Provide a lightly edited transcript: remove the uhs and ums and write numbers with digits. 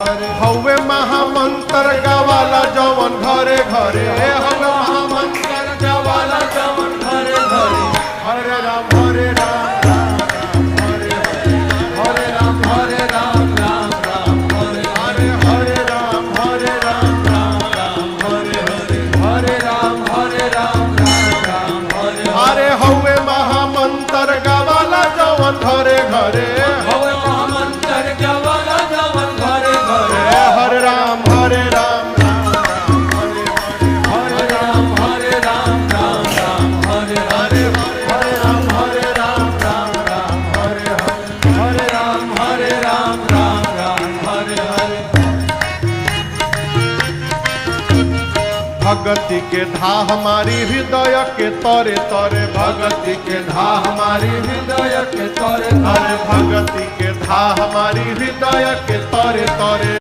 हवे महामंत्र गावाला जवन घरे घरे हवे महामंत्र गावाला जवन घरे घरे हरे राम हरे राम हरे राम राम राम हरे हरे हरे राम राम हरे हरे हरे राम राम हरे हरे हवे महामंत्र गावाला जवन घरे घरे हवे महामंत्र गावाला जवन घरे घरे हरे राम राम हरे राम राम हरे हरे हरे राम राम हरे हरे हरे राम राम हरे हरे। भगति के धा हमारी हृदय के तरे तरे भगति के धा हमारी हृदय के तरे तरे भगति के धा हमारी हृदय के तरे तरे